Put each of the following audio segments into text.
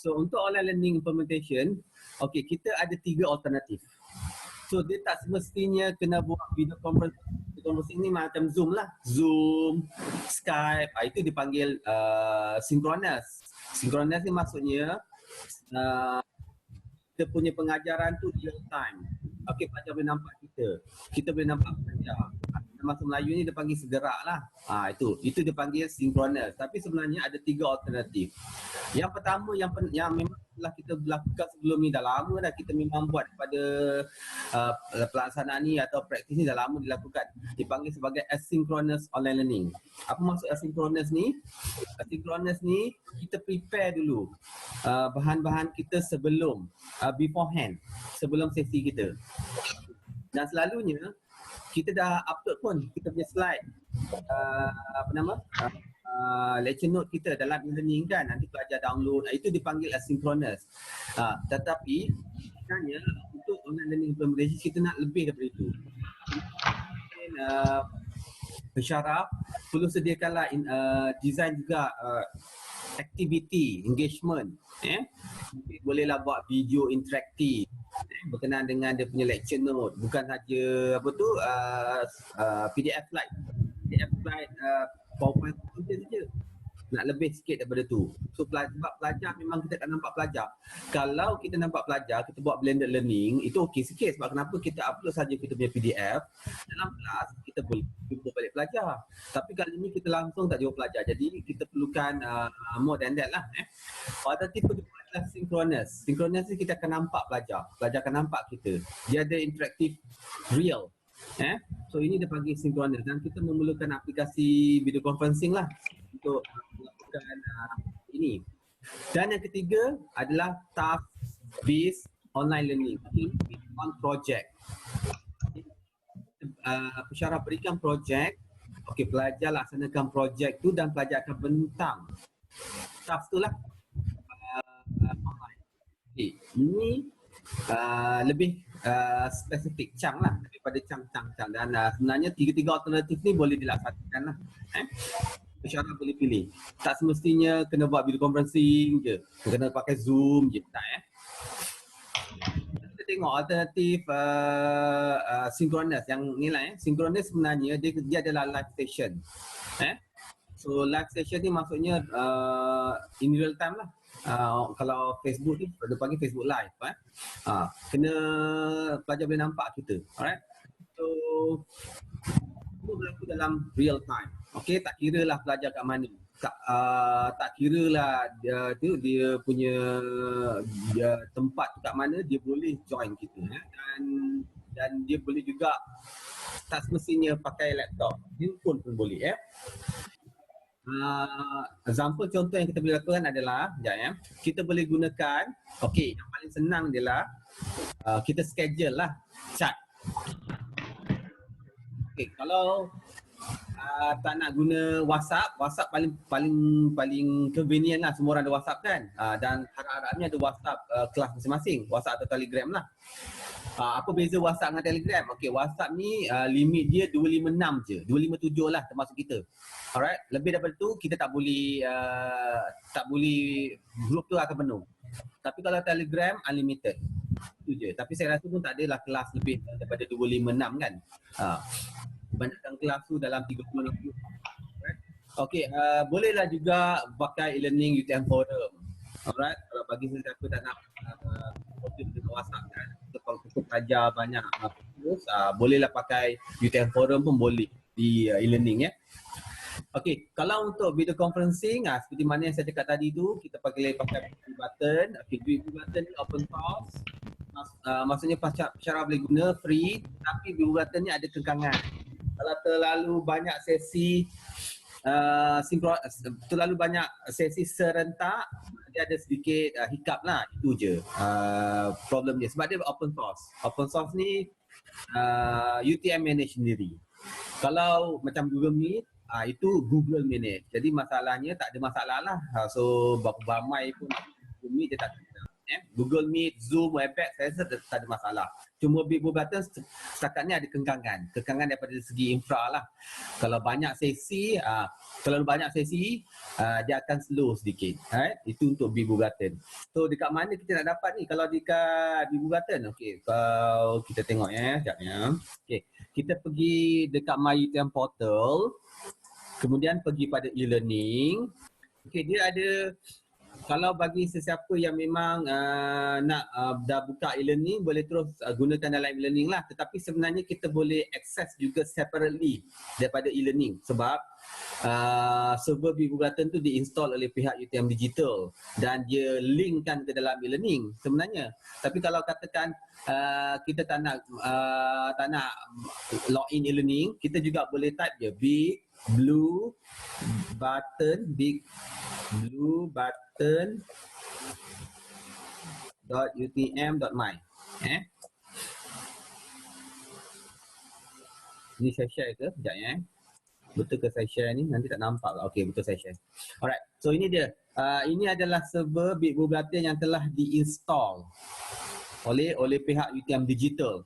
So untuk online learning implementation, okay, kita ada 3 alternatif. So dia tak semestinya kena buat video conference. Video conferencing ni macam Zoom lah. Zoom, Skype, itu dipanggil synchronous. Synchronous ni maksudnya kita punya pengajaran tu real time. Okay, pelajar boleh nampak kita. Kita boleh nampak pelajar. Masa Melayu ni dia panggil segerak lah. Itu dia panggil synchronous. Tapi sebenarnya ada 3 alternatif. Yang pertama yang memang telah kita lakukan sebelum ni, dah lama dah kita memang buat pada pelaksanaan ni atau praktis ni dah lama dilakukan. Dipanggil sebagai asynchronous online learning. Apa maksud asynchronous ni? Asynchronous ni kita prepare dulu bahan-bahan kita sebelum, beforehand, sebelum sesi kita. Dan selalunya kita dah upload pun kita punya slide, lecture note kita dalam e-learning kan, nanti pelajar download, itu dipanggil asynchronous. Tetapi sebenarnya untuk online learning implementation kita nak lebih daripada itu. Bersyaraf perlu sediakanlah design juga activity, engagement. Bolehlah buat video interaktif berkenaan dengan dia punya lecture note, bukan saja PDF slide, PowerPoint saja. Nak lebih sikit daripada tu. So sebab pelajar memang kita tak nampak pelajar. Kalau kita nampak pelajar, kita buat blended learning, itu okey sikit. Sebab kenapa kita upload saja kita punya PDF, dalam kelas kita boleh jumpa balik pelajar. Tapi kali ni kita langsung tak jumpa pelajar. Jadi kita perlukan more than that lah. Alternatif kedua adalah synchronous. Synchronous ni kita akan nampak pelajar. Pelajar akan nampak kita. Dia ada interaktif real. So ini dia panggil synchronous, dan kita memerlukan aplikasi video conferencing lah untuk melakukan ini. Dan yang ketiga adalah task based online learning, on project. Pensyarah berikan projek, okey, pelajar laksanakan projek tu dan pelajar akan bentang task tu lah online. Okay. Ini lebih spesifik cang lah daripada cang. Dan sebenarnya tiga-tiga alternatif ni boleh dilaksanakan lah. Pensyarah boleh pilih. Tak semestinya kena buat video conferencing je, kena pakai Zoom je, tak Kita tengok alternatif synchronous yang ni lah. Synchronous sebenarnya dia adalah live session. So live session ni maksudnya in real time lah. Kalau Facebook ni dia panggil Facebook Live. Kena pelajar boleh nampak kita. Alright. So itu berlaku dalam real time. Okey, tak kira lah pelajar kat mana. Tak kira lah dia punya tempat tu kat mana, dia boleh join kita. Dan dia boleh juga tak semestinya pakai laptop. Handphone pun boleh. Example contoh yang kita boleh lakukan adalah kita boleh gunakan, okey, yang paling senang adalah kita schedule lah chat. Okey, kalau tak nak guna WhatsApp paling convenient lah, semua orang ada WhatsApp kan, dan harap-harapnya ada WhatsApp kelas masing-masing, WhatsApp atau Telegram lah. Apa beza WhatsApp dengan Telegram? Okey, WhatsApp ni limit dia 256 je, 257 lah termasuk kita. Alright, lebih daripada tu kita tak boleh grup tu akan penuh. Tapi kalau Telegram unlimited. Itu je. Tapi saya rasa pun tak adalah kelas lebih daripada 256 kan. Kebanyakan kelas tu dalam 30-60. Alright. Okey, bolehlah juga pakai e-learning UTM Forum. Alright, kalau bagi siapa tak nak dengan WhatsApp kan, kalau kita pelajar banyak bolehlah pakai UTM Forum pun boleh di e-learning Okey, kalau untuk video conferencing seperti mana yang saya cakap tadi tu, kita pakai view button. Okey, view button ni open source. Maksudnya pensyarah boleh guna free, tapi view button ni ada kekangan. Kalau terlalu banyak sesi terlalu banyak sesi serentak, dia ada sedikit hiccup lah, itu je problem dia, sebab dia open source. Open source ni UTM manage sendiri. Kalau macam Google Meet, itu Google manage. Jadi masalahnya tak ada masalah lah. So berapa ramai pun Google Meet dia tak kena. Google Meet, Zoom, Webex saya rasa tak ada masalah. Cuma Big Blue Button setakat ni ada kekangan daripada segi infra lah. Kalau banyak sesi, kalau banyak sesi dia akan slow sedikit. Itu untuk Big Blue Button. So dekat mana kita nak dapat ni? Kalau dekat Big Blue Button, okey, kalau kita tengok sekejap ya. Okey, kita pergi dekat My UTM Portal, kemudian pergi pada e-learning. Okey, dia ada, kalau bagi sesiapa yang memang nak dah buka e-learning, boleh terus gunakan dalam e-learning lah. Tetapi sebenarnya kita boleh access juga separately daripada e-learning. Sebab server Big Blue Button tu diinstall oleh pihak UTM Digital dan dia linkkan ke dalam e-learning sebenarnya. Tapi kalau katakan kita tak nak login e-learning, kita juga boleh type je Big Blue Button .utm.my. Ni saya share ke? Sekejap ya. Betul ke saya share ni? Nanti tak nampak lah. Okey, betul saya share. Alright, so ini dia. Ini adalah server Big Blue Button yang telah diinstall oleh pihak UTM Digital.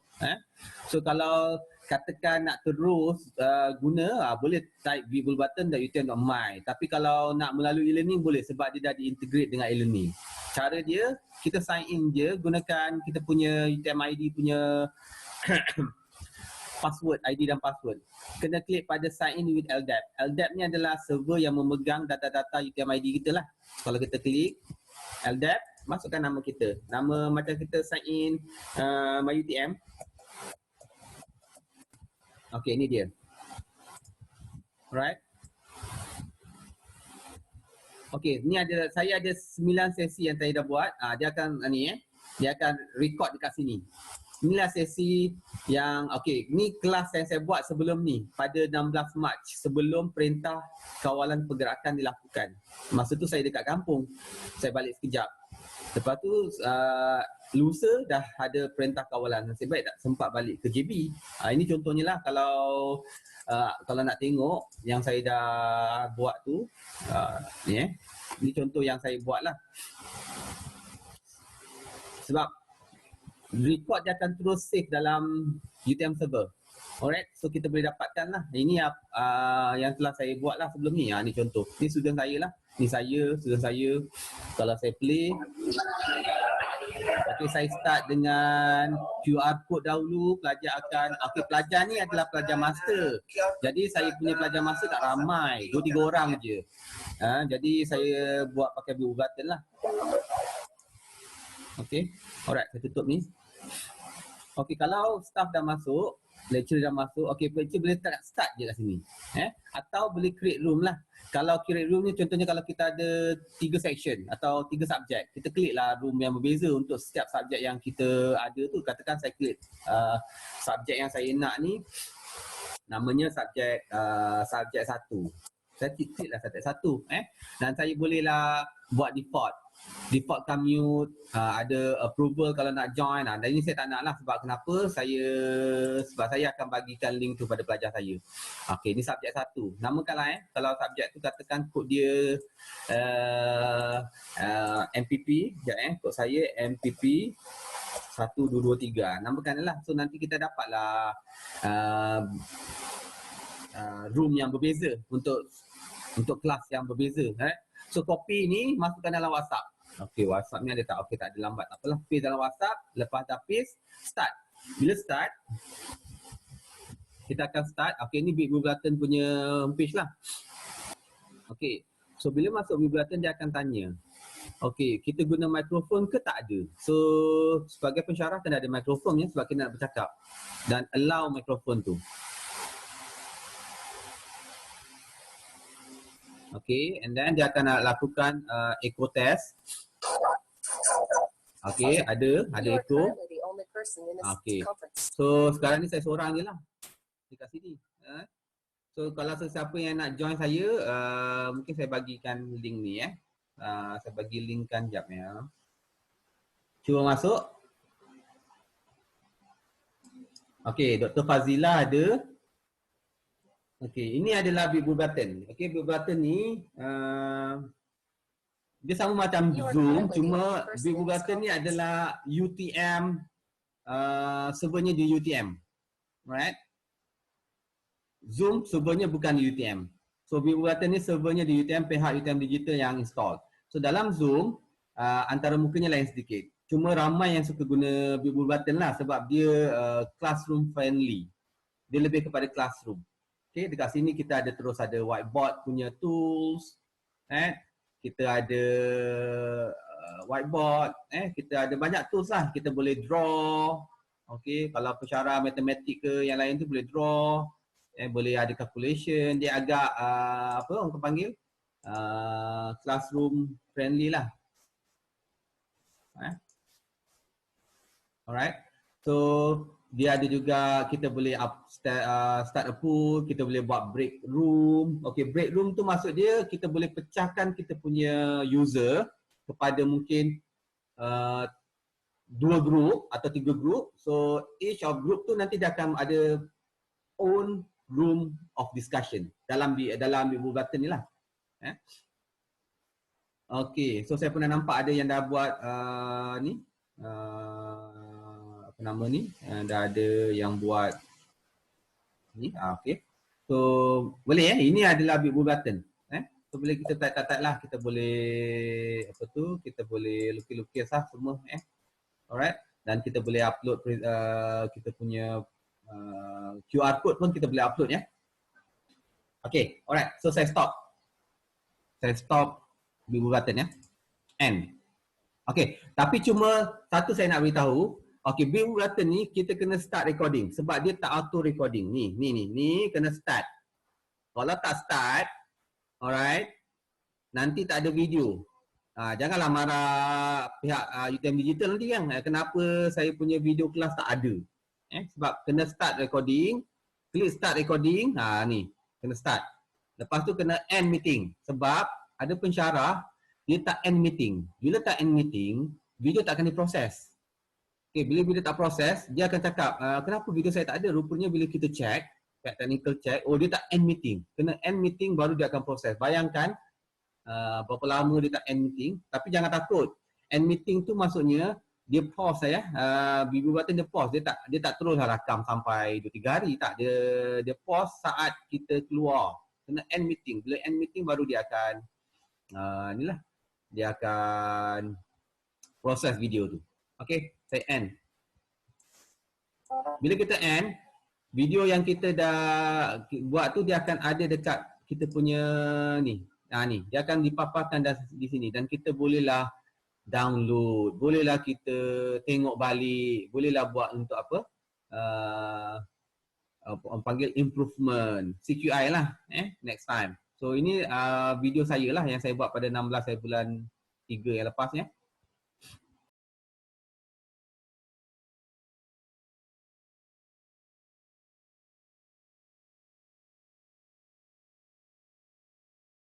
So kalau katakan nak terus guna, boleh type bigblubutton.utm.my. Tapi kalau nak melalui e-learning boleh sebab dia dah diintegrate dengan e-learning. Cara dia, kita sign in je gunakan kita punya UTM ID punya password, ID dan password. Kena klik pada sign in with LDAP. LDAP ni adalah server yang memegang data-data UTM ID kita lah. Kalau kita klik LDAP, masukkan nama kita. Nama macam kita sign in MyUTM. Okey, ini dia. Alright. Okey, ni ada, saya ada 9 sesi yang saya dah buat. Dia akan dia akan record dekat sini. Inilah sesi yang, okey, ni kelas yang saya buat sebelum ni pada 16 Mac sebelum perintah kawalan pergerakan dilakukan. Masa tu saya dekat kampung. Saya balik sekejap. Lepas tu lusa dah ada perintah kawalan. Nasib baik tak sempat balik ke JB. Ini contohnya lah kalau nak tengok yang saya dah buat tu. Ini contoh yang saya buat lah. Sebab record dia akan terus save dalam UTM server. Alright, so kita boleh dapatkan lah. Ini yang telah saya buat lah sebelum ni. Ni contoh. Ni student saya lah. Ni saya, student saya. Kalau saya play. Okay, saya start dengan QR code dahulu. Pelajar akan, okay, pelajar ni adalah pelajar master. Jadi saya punya pelajar master tak ramai. 2-3 orang je. Jadi saya buat pakai Blue Button lah. Okay, alright, saya tutup ni. Okay, kalau staff dah masuk, lecturer dah masuk, okay, lecturer boleh start je kat sini. Atau boleh create room lah. Kalau create room ni contohnya kalau kita ada 3 section atau 3 subjek, kita klik lah room yang berbeza untuk setiap subjek yang kita ada tu. Katakan saya klik subjek yang saya nak ni, namanya subjek 1. Saya klik lah subjek 1. Dan saya bolehlah buat default commute, ada approval kalau nak join. Dan ini saya tak nak lah. Sebab kenapa? Sebab saya akan bagikan link tu pada pelajar saya. Okey, ni subjek 1. Namakanlah kalau subjek tu katakan kod dia MPP. Sekejap kod saya MPP 1223. Namakanlah. So nanti kita dapatlah room yang berbeza untuk kelas yang berbeza. So copy ni masukkan dalam WhatsApp. Okey, WhatsApp ni ada tak? Okey, tak ada lambat. Tak apalah, paste dalam WhatsApp. Lepas dah paste, start. Bila start, kita akan start. Okey, ni Big Blue Button punya homepage lah. Okey, so bila masuk Big Blue Button dia akan tanya. Okey, kita guna mikrofon ke tak ada? So sebagai pensyarah kena ada mikrofon ya sebab kita nak bercakap. Dan allow mikrofon tu. Okay, and then dia akan lakukan echo test. Okay, ada echo. Okay, so sekarang ni saya seorang je lah dekat sini. So kalau sesiapa yang nak join saya, mungkin saya bagikan link ni saya bagi linkkan jap ya. Cuba masuk. Okay, Dr. Fazila ada. Okey, ini adalah Big Blue Button. Okey, Big Blue Button ni Dia sama macam Zoom, cuma Big Blue Button ni adalah UTM, servernya di UTM, right? Zoom servernya bukan di UTM. So Big Blue Button ni servernya di UTM, pihak UTM Digital yang install. So dalam Zoom, antara mukanya lain sedikit. Cuma ramai yang suka guna Big Blue Button lah sebab dia classroom friendly. Dia lebih kepada classroom. Okay, dekat sini kita ada terus ada whiteboard punya tools, kita ada whiteboard, kita ada banyak tools lah. Kita boleh draw, okay, kalau pensyarah matematik ke yang lain tu boleh draw, boleh ada calculation. Dia agak apa orang panggil classroom friendly lah. Alright, so dia ada juga kita boleh start a pool, kita boleh buat break room. Okay, break room tu maksud dia kita boleh pecahkan kita punya user kepada mungkin 2 group atau 3 group. So each of group tu nanti dia akan ada own room of discussion dalam Big Blue Button ni lah. Okay, so saya pernah nampak ada yang dah buat ni apa nama ni, dah ada yang buat ni. Okay, so boleh ini adalah Big Blue Button. So boleh kita type lah, kita boleh apa tu, kita boleh lukis-lukis lah semua. Alright, dan kita boleh upload kita punya QR code pun kita boleh upload ya. Okay, alright, so saya stop Big Blue Button ya. End. Okay, tapi cuma satu saya nak beritahu. Okay, Big Blue Button ni kita kena start recording sebab dia tak auto recording. Ni kena start. Kalau tak start, alright, nanti tak ada video. Janganlah marah pihak UTM Digital nanti kan. Kenapa saya punya video kelas tak ada? Sebab kena start recording. Klik start recording. Ni kena start. Lepas tu kena end meeting. Sebab ada pensyarah dia tak end meeting. Bila tak end meeting, video tak akan diproses. Okay, bila video tak proses, dia akan cakap, kenapa video saya tak ada? Rupanya bila kita check, technical check, oh dia tak end meeting. Kena end meeting baru dia akan proses. Bayangkan berapa lama dia tak end meeting. Tapi jangan takut. End meeting tu maksudnya dia pause ya. Big Blue Button dia pause. Dia tak teruslah rakam sampai 2-3 hari. Tak, dia pause saat kita keluar. Kena end meeting. Bila end meeting baru dia akan inilah. Dia akan proses video tu. Okay, saya end. Bila kita end, video yang kita dah buat tu dia akan ada dekat kita punya ni. Ni, dia akan dipaparkan di sini dan kita bolehlah download, bolehlah kita tengok balik, bolehlah buat untuk apa? Orang panggil improvement, CQI lah next time. So ini video saya lah yang saya buat pada 16 bulan 3 yang lepas ya.